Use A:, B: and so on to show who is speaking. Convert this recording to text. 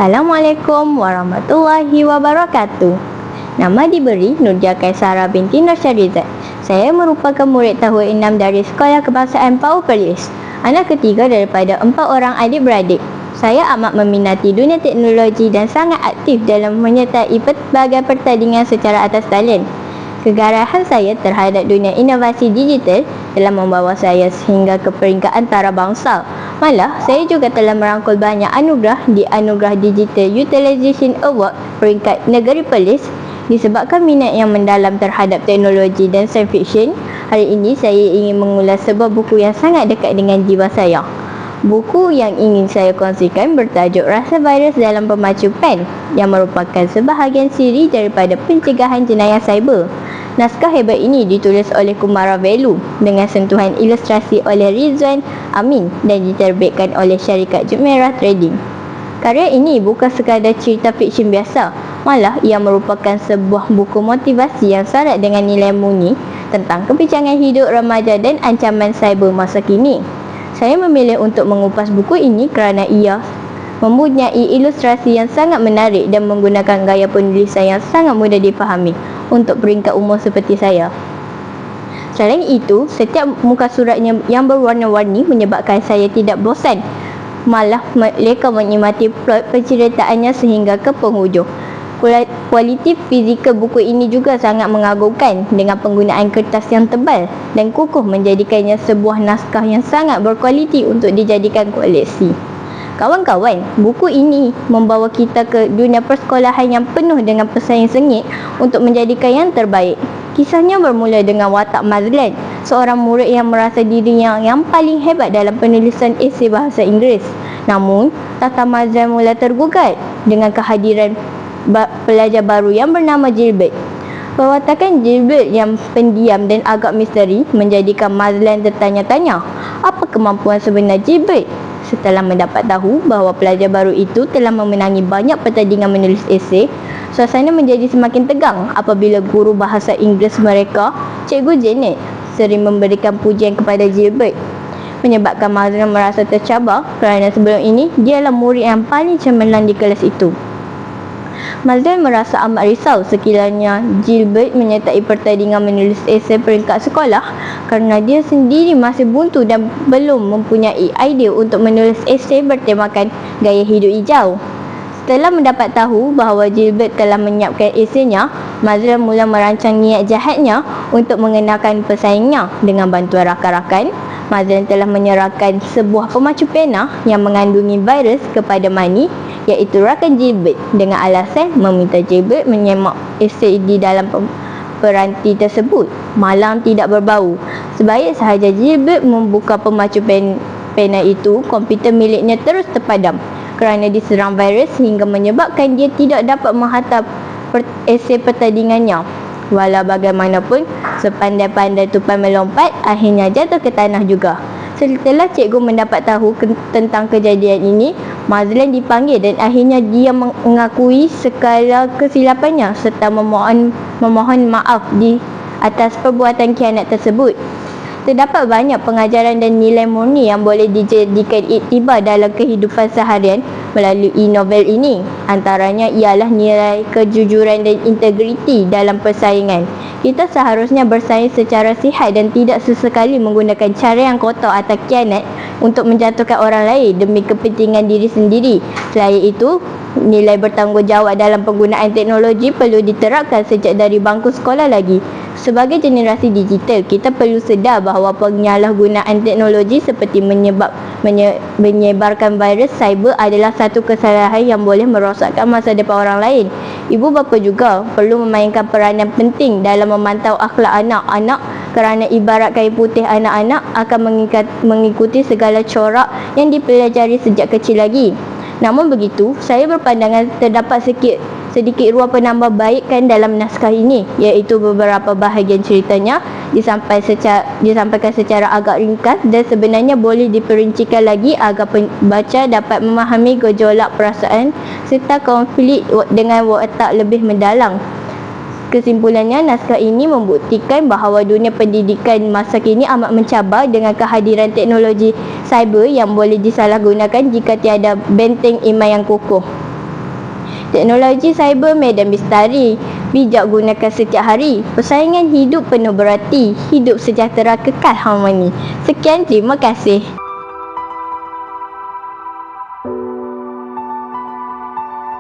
A: Assalamualaikum warahmatullahi wabarakatuh. Nama diberi Nurja Kaisara binti Nur Syarizat. Saya merupakan murid tahun 6 dari Sekolah Kebangsaan Pau Perlis. Anak ketiga daripada 4 orang adik-beradik. Saya amat meminati dunia teknologi dan sangat aktif dalam menyertai pelbagai pertandingan secara atas talian. Kegarahan saya terhadap dunia inovasi digital telah membawa saya sehingga ke peringkat antarabangsa. Malah, saya juga telah merangkul banyak anugerah di Anugerah Digital Utilization Award peringkat Negeri Perlis. Disebabkan minat yang mendalam terhadap teknologi dan science fiction, hari ini saya ingin mengulas sebuah buku yang sangat dekat dengan jiwa saya. Buku yang ingin saya kongsikan bertajuk Rasa Virus dalam Pemacu Pen, yang merupakan sebahagian siri daripada pencegahan jenayah cyber. Naskah hebat ini ditulis oleh Kumara Velu dengan sentuhan ilustrasi oleh Rizwan Amin dan diterbitkan oleh syarikat Jumeirah Trading. Karya ini bukan sekadar cerita fiksyen biasa, malah ia merupakan sebuah buku motivasi yang syarat dengan nilai murni tentang kebincangan hidup remaja dan ancaman cyber masa kini. Saya memilih untuk mengupas buku ini kerana ia mempunyai ilustrasi yang sangat menarik dan menggunakan gaya penulisan yang sangat mudah dipahami untuk peringkat umur seperti saya. Selain itu, setiap muka suratnya yang berwarna-warni menyebabkan saya tidak bosan. Malah mereka menikmati plot penceritaannya sehingga ke penghujung. Kualiti fizikal buku ini juga sangat mengagumkan dengan penggunaan kertas yang tebal dan kukuh menjadikannya sebuah naskah yang sangat berkualiti untuk dijadikan koleksi. Kawan-kawan, buku ini membawa kita ke dunia persekolahan yang penuh dengan pesaing sengit untuk menjadikan yang terbaik. Kisahnya bermula dengan watak Mazlan, seorang murid yang merasa dirinya yang paling hebat dalam penulisan esei bahasa Inggeris. Namun, tata Mazlan mula tergugat dengan kehadiran pelajar baru yang bernama Gilbert. Perwatakan Gilbert yang pendiam dan agak misteri menjadikan Mazlan tertanya-tanya, apa kemampuan sebenar Gilbert? Setelah mendapat tahu bahawa pelajar baru itu telah memenangi banyak pertandingan menulis esei, suasana menjadi semakin tegang apabila guru bahasa Inggeris mereka, Cikgu Janet, sering memberikan pujian kepada Gilbert, menyebabkan Mazlan merasa tercabar kerana sebelum ini dialah murid yang paling cemerlang di kelas itu. Mazlan merasa amat risau sekiranya Gilbert menyertai pertandingan menulis esei peringkat sekolah kerana dia sendiri masih buntu dan belum mempunyai idea untuk menulis esei bertemakan gaya hidup hijau. Setelah mendapat tahu bahawa Gilbert telah menyiapkan eseinya, Mazlan mula merancang niat jahatnya untuk mengenakan pesaingnya. Dengan bantuan rakan-rakan, Mazlan telah menyerahkan sebuah pemacu pena yang mengandungi virus kepada Mani, iaitu rakan Gilbert, dengan alasan meminta Gilbert menyemak esei di dalam peranti tersebut. Malam tidak berbau. Sebaik sahaja Gilbert membuka pemacu pena itu, komputer miliknya terus terpadam kerana diserang virus hingga menyebabkan dia tidak dapat menghantar esei pertandingannya. Walau bagaimanapun, sepandai-pandai tupai melompat, akhirnya jatuh ke tanah juga. Setelah cikgu mendapat tahu tentang kejadian ini, Mazlan dipanggil dan akhirnya dia mengakui segala kesilapannya serta memohon maaf di atas perbuatan khianat tersebut. Terdapat banyak pengajaran dan nilai murni yang boleh dijadikan iktibar dalam kehidupan seharian melalui novel ini. Antaranya ialah nilai kejujuran dan integriti dalam persaingan. Kita seharusnya bersaing secara sihat dan tidak sesekali menggunakan cara yang kotor atau khianat untuk menjatuhkan orang lain demi kepentingan diri sendiri. Selain itu, nilai bertanggungjawab dalam penggunaan teknologi perlu diterapkan sejak dari bangku sekolah lagi. Sebagai generasi digital, kita perlu sedar bahawa penyalahgunaan teknologi seperti menyebarkan virus cyber adalah satu kesalahan yang boleh merosakkan masa depan orang lain. Ibu bapa juga perlu memainkan peranan penting dalam memantau akhlak anak-anak kerana ibarat kain putih, anak-anak akan mengikuti segala corak yang dipelajari sejak kecil lagi. Namun begitu, saya berpandangan terdapat sedikit ruang penambahbaikan dalam naskah ini, iaitu beberapa bahagian ceritanya disampaikan secara agak ringkas dan sebenarnya boleh diperincikan lagi agar pembaca dapat memahami gejolak perasaan serta konflik dengan watak lebih mendalam. Kesimpulannya, naskah ini membuktikan bahawa dunia pendidikan masa kini amat mencabar dengan kehadiran teknologi cyber yang boleh disalahgunakan jika tiada benteng iman yang kukuh. Teknologi cyber medan bistari. Bijak gunakan setiap hari. Persaingan hidup penuh berarti. Hidup sejahtera kekal harmoni. Sekian, terima kasih.